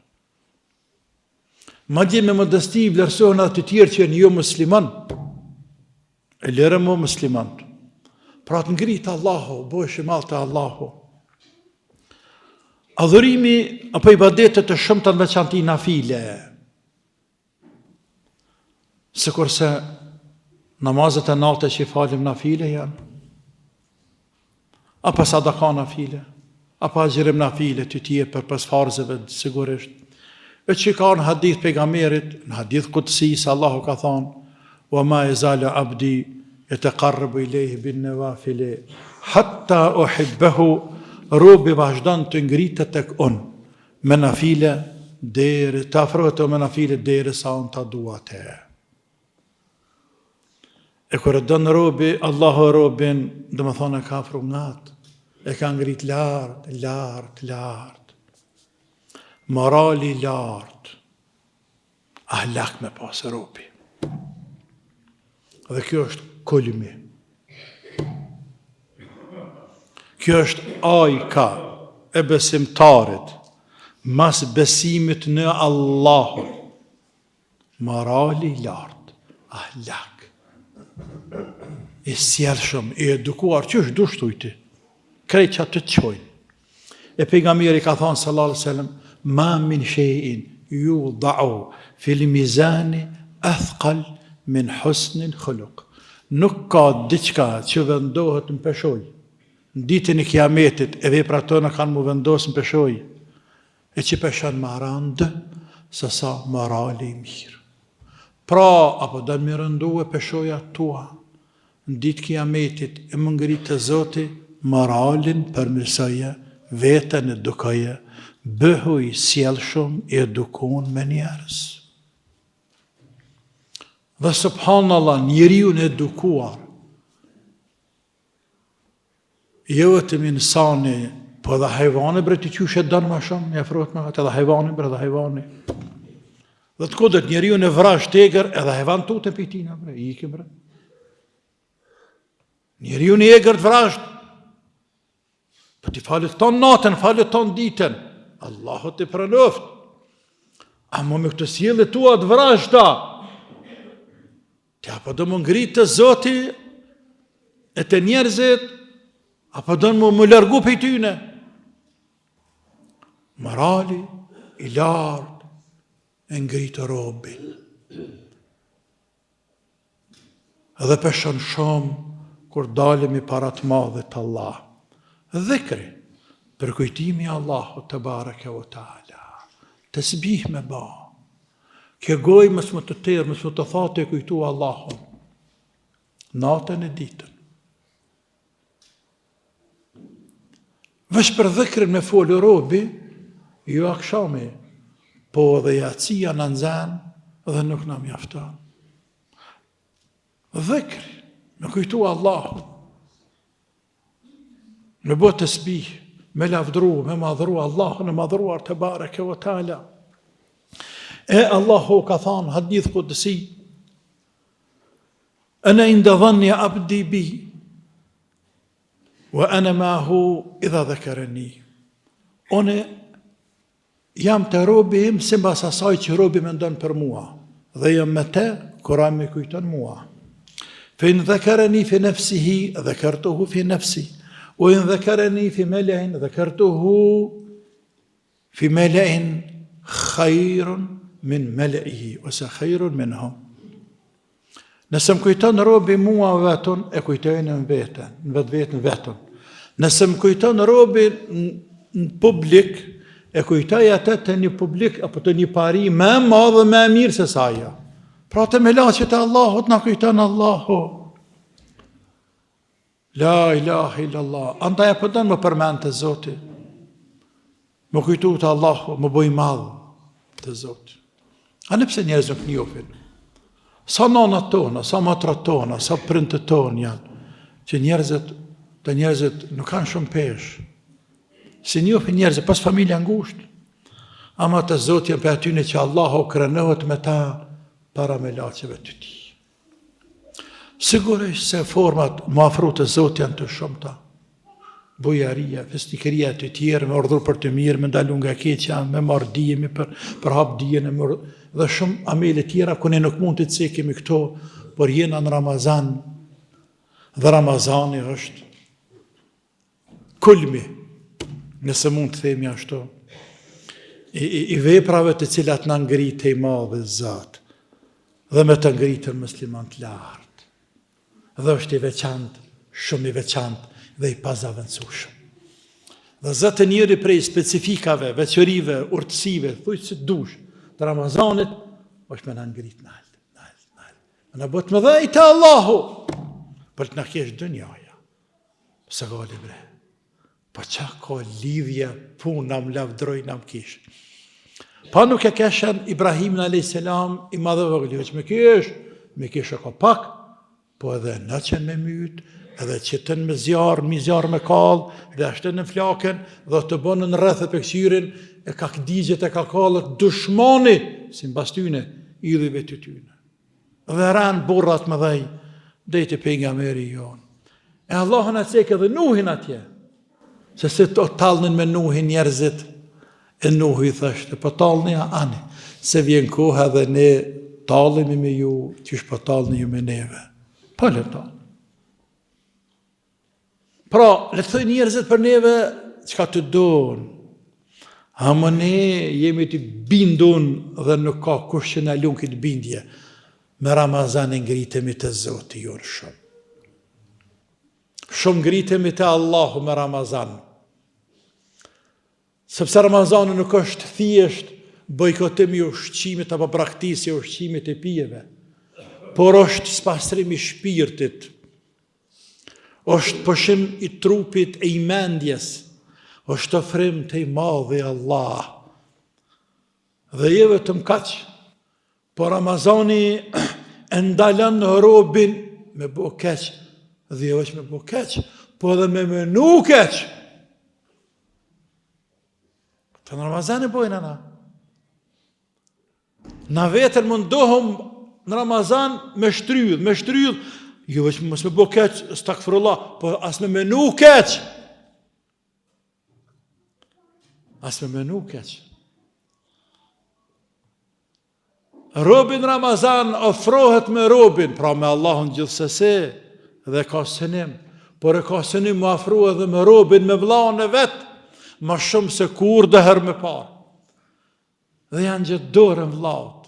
Madje me modesti vlerësohen atë të tjerë që janë jo musliman. E lere mo muslimant. Pra të ngritë Allahu, bëhesh i madh te Allahu. Adhurimi apo ibadetet të shumta në veçanti nafile. Sikurse namazet e natës që i falim nafile janë, apo sadaka nafile, apo agjerim nafile të tje për pas farzeve sigurisht. E që ka në hadith pejgamberit, në hadith kutsi, se Allahu ka thonë, wa ma yazalu abdi yataqarrabu ilayhi bin nawafil hatta uhibbahu, robi vazhdon të ngritet tek unë me nafile deri të afrohet me nafile deri sa unë ta dua te. E kur e don robi, Allahu robin, do të thonë ka afru ngat, e ka ngrit lart. Morali lart. Ahlak me pas robi. Dhe kjo është kulmi. Kjo është ajka e besimtarit mas besimit në Allahun. Morali lart. Ahlak. I sjellshëm, i edukuar, që është dushtujti. Krejt që atë të qojnë. E pejgamberi ka thonë sallallahu alaihi wasallam, ma min shay'in yudau fil mizani athqal min husnil khuluq. Nuk ka diçka që vendohet në peshoj. Në ditën e kiametit e veprat tona kanë mu vendosë në peshoj. E që peshan më randë, se sa morali i mirë. Pra, apo do më rëndu e peshoja tua, në ditë kiametit e më ngritë të Zoti, moralin përmirësoje, vetën edukoje, bëhu i sjellshëm, i edukon me njerëz. Dhe subhanallah, njeriu në edukuar, jo vetëm insani, po edhe hajvani bre të qyshe dënë ma shumë, një afrohet me atë edhe hajvani bre edhe hajvani. Dhe të kodët njeriu në vrash tegër, edhe hajvan tu të pitina bre, i ikim bre. Njeriu në egër të vrasht, po ti falet ton natën, falet ton ditën, Allahu të pranoft. Amo me këtë sjellje tua të vrashta, ti apo do më ngritë të Zoti e të njerëzit, apo do më largu pej tyne. Morali i lartë e ngritë robin. Edhe peshon shumë kur dalemi para të madhit të Allah. Dhikri, për kujtimi Allahu të bareke o ta'ala. Tasbih me ba. Kjo goj mësë më të tërë, mësë më të thate e kujtu Allahun. Natën e ditën. Vesh për dhikrin me folë robi, jo akshami, po dhe jacia në nëzën dhe nuk në mjafton. Dhikri, me kujtu Allahun. me bo të sbih, me lavdru, me madhru Allahun e madhruar të bareke vë ta'ala. E Allahu ka thanë hadith qudsi, ana inda dhanni abdi bi, wa ana ma'hu idha dhakarani. Une jam të robi im sipas asaj që robi mendon për mua, dhe jam me te kura me kujton mua. فإن ذكرني في نفسه ذكرته في نفسي وإن ذكرني في ملأ ذكرته في ملأ خير من ملئه وسخير منهم. Nëse më kujton robi mua vetën, e kujtojnë në vetën, në vetën vetën. Nëse më kujton robi në publik, e kujtoj atë të një publik apo të një pari më madhe dhe më mirë se saja. Pra të melaqet e Allahut na kujton Allahu. La ilaha illallah. Andaj e përdon më përmend të Zoti. Më kujtu të Allahu, më bëj madh të Zoti. A ne pse njerëz nuk njohin? Sa nënat tona, sa motrat tona, sa prindët tonë janë, që njerëzit nuk kanë shumë peshë. Si njohin njerëzit pas familja ngushtë. Ama të Zoti janë për atyne që Allahu krenohet me ta para melaqeve të tij. Sigurisht se format më afru të Zotit janë të shumta. Bujaria, festikëria të tjerë, me urdhër për të mirë, me ndalu nga keqja, me marrë dijemi për hap dijen dhe shumë amele tjera ku ne nuk mund të cekemi këto, por jena në Ramazan. Dhe Ramazani është kulmi, nëse mund të themi ashtu, i veprave të cilat na ngritej madhe Zot. Dhe me të ngritën musliman të lartë. Dhe është i veçantë, shumë i veçantë dhe i pazavendësueshëm. Dhe zëtë njëri prej specifikave, veçorive, urtësive, thuj si dush, të Ramazanit, është me në ngritë në altë. Me në botë më dhej të Allahu, për të në kesh dënjaja. Se gali bre, për qa ka lidhje punë në më lavdroj në më kishë. Pa nuk e keshen Ibrahimin a.s. i madhe vëgli, veç me kish e ka pak, po edhe në qenë me mytë, edhe qëtën me zjarë me kallë, dhe ashtën në flaken, dhe të bënë në rrethë për kësyrin, e ka këdigjet e ka kallët dushmani, si në bastyne, idhive të tyne. Dhe ranë burrat më dhej, dhe të pejgamberi jonë. E Allahun e cekë edhe Nuhin atje, se se të talnin me Nuhin njerëzit, e Nuhi thështë, po talni a ani, se vjen koha dhe ne talimi me ju, qysh po talni ju me neve. Po le talë. Pra, le të thëj njerëzit për neve, qka të donë. Ama ne jemi të bindun dhe nuk ka kush që në lunë këtë bindje. Me Ramazan e ngritemi të Zoti jorë shumë. Shumë ngritemi të Allahu me Ramazan. Sepse Ramazan nuk është thjesht bojkotimi ushqimit apo praktisje ushqimit e pijeve, por është spastrimi shpirtit, është pëshim i trupit e i mendjes, është ofrim të i madhi Allah. Dhe je vetëm kaq, por Ramazani e ndalën robin me bo keq, dhe jo është me bo keq, po edhe me menu keq. Të në Ramazani bojnë ana. Na vetër mundohëm në Ramazan me shtrydh, jo veç mos me bo keq, stakfirullah, po as me menu keq. As me menu keq. Robin Ramazan ofrohet me robin, pra me Allahun gjithsesi, dhe ka sënim, por e ka sënim më afru edhe me robin, me vllain e vet, ma shumë se kur dhe herë me parë. Dhe janë gjithë dorën vllaut.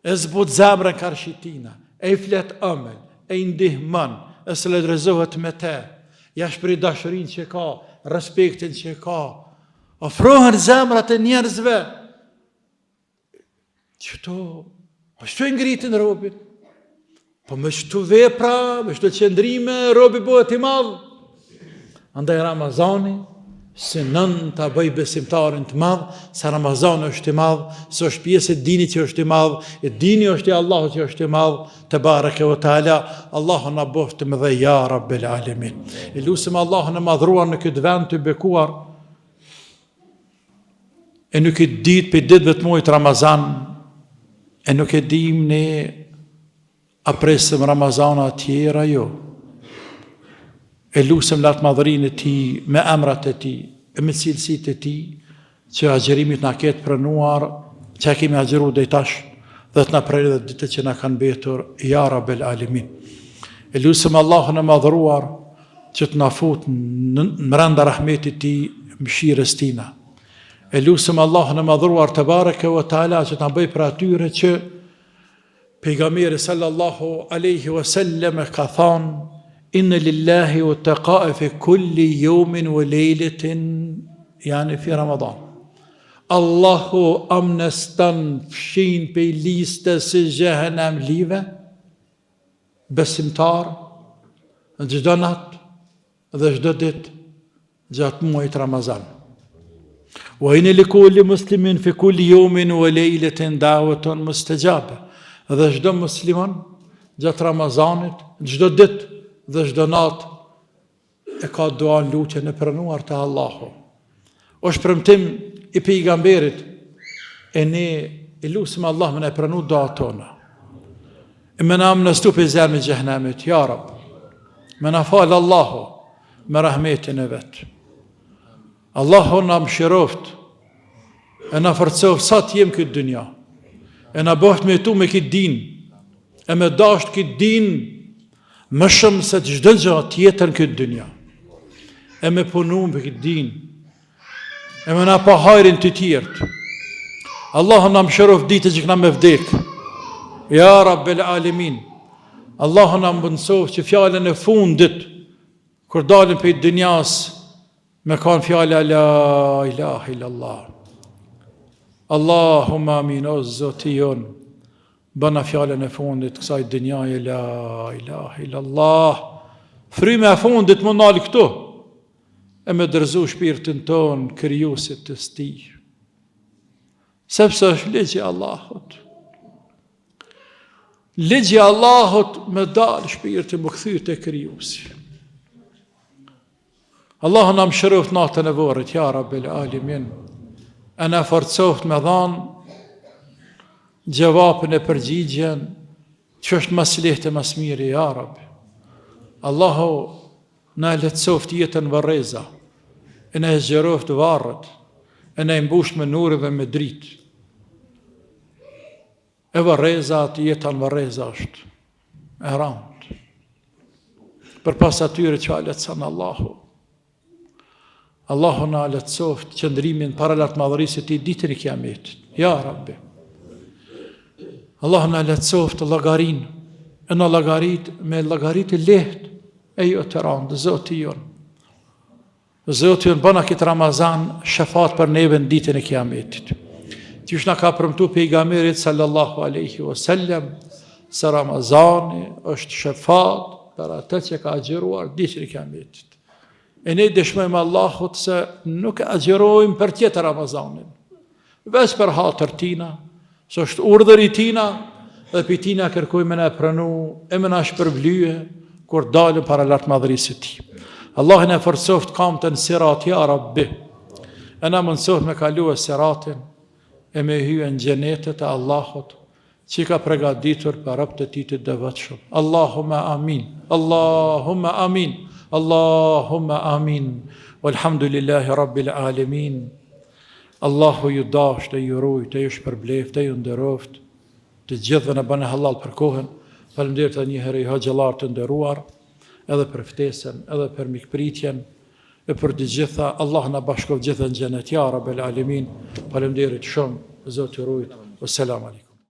E zbut zemrën karshitina, e i flet ëmël, e i ndihmën, e se ledrezohet me te, jashpëri dashurin që ka, respektin që ka, ofrohen zemrat e njerëzve, qëto, ashtu e ngritin robin, po me shtu vepra, me shtu qëndrime, robi bëhet i madhë. Andaj Ramazani, se nën ta bëj besimtarin të madh, se Ramazani është i madh, se është pjesë e dinit që është i madh, e dini është i Allahut që është i madh, te bareke ve taala. Allahu na boft me dhe ja Rabbel Alamin. E lutem Allahun e madhruar në këtë vend të bekuar, e nuk e ditë për ditëve të muajit Ramazan, e nuk e dim ne a presim Ramazana tjera jo. E lusëm latë madhërinë e ti, me emrat e ti, e me cilësit e ti, që agjerimit na ketë pranuar, që kemi agjeru dhe i tash, dhe të na prejrë dhe ditët që na kanë betur, ja Rabbel Alamin. E lusëm Allahun e madhëruar, që të na fut në mrenda rahmetit ti, mëshirës tina. E lusëm Allahun e madhëruar te bareke ve taala, që të na bëj për atyre që pejgamberi sallallahu alaihi wasallam ka thënë: Inna lillahi wa taqa'a fi kulli yawmin wa lejletin, yani fi Ramadan. Allahu amnestan fshin pe listës së xhehenem live, besimtar, në çdo natë dhe çdo ditë gjatë muajit Ramazan. Wa inna likulli muslimin fi kulli yawmin wa lejletin da'watun mustajaba. Dhe çdo musliman gjatë Ramazanit, çdo ditë dhe çdo natë e ka dua lutjen e pranuar te Allahu. Është premtim i pejgamberit, e ne e lutem Allah me na pranu duat tona. E me na amnestu pe zemrën e xhehenamit, ja Rab. Me na fal Allahu me rahmetin e vet. Allahu na mëshiroft, e na forcoft sa të jem këtë dunja, e na bëht me tu me këtë din, e me dasht këtë din, më shumë se të çdo gjë tjetër në këtë dunja, e me punu me këtë din, e me na pa hajrin të tjertë. Allahu na mëshiroft ditë që këna me vdek, ja Rabbel Alamin. Allahu na mundsoft që fjalën e fundit, kur dalim për dunjas, me kanë fjala la ilaha illallah. Allahumma amin, o Zoti jon, bëna fjallën e fundit kësaj dënjaje, la ilaha illallah. Fryme e fundit më nalë këtu, e me dërzu shpirtin ton, krijuesit të sti. Sepse është ligji Allahut. Ligji Allahut me dalë shpirtin më këthy të krijuesi. Allahu na mëshiroft natën e vorrit, ja Rabbel Alamin. E na forcoft me dhanë gjevapën e përgjigjen, që është mas lehtë e mas miri, ja Rabbi. Allahu na lehtësoft jetën varreza, e na zgjeroft varret, e na mbusht me nurë dhe me dritë. E varreza, atë jetën varreza është, e randë. Për pas atyre që aletësan Allahu. Allahu na lehtësoft qëndrimin para lartë madhërisë ti ditën e kiametit, ja Rabbi. Allah na lehtësoft llogarin, e na llogarit me llogarit e lehtë, e jo të randë, Zoti jon. Zoti jon bëna këtë Ramazan shefat për neve në ditën e kiametit. Qysh na ka premtuar pejgamberi sallallahu alaihi wasallam se Ramazani është shefat për atë që ka agjëruar ditën e kiametit. E ne dëshmojmë Allahut se nuk agjerojmë për tjetër Ramazanin, veç për hatër tina, se është urdhër i tina, dhe për tina kërkojmë me na pranu, e me na shpërblyje, kur dalëm para lartë madhërisë ti. Allah në forcoft kamëtën sirat, ja Rabbi, e na mundsoft me kalu e siratin, e me hyë në gjenetet e Allahut, që ka pregaditur për rëbët e ti të dëvëtshëm. Allahumma amin, Allahumma amin, Allahumma amin, walhamdulillahi rabbil alamin. Allahu ju dasht e ju rujt, e ju shpërbleft, e ju ndëroft, të gjithë dhe në bëne halal për kohën. Faleminderit edhe një herë i hoxhallar të nderuar, edhe për ftesën, edhe për mikpritjen, e për të gjitha. Allah na bashkoft gjithë në xhenet, ja Rabbel Alamin. Faleminderit shumë, Zoti rujt. Wassalamu alaikum.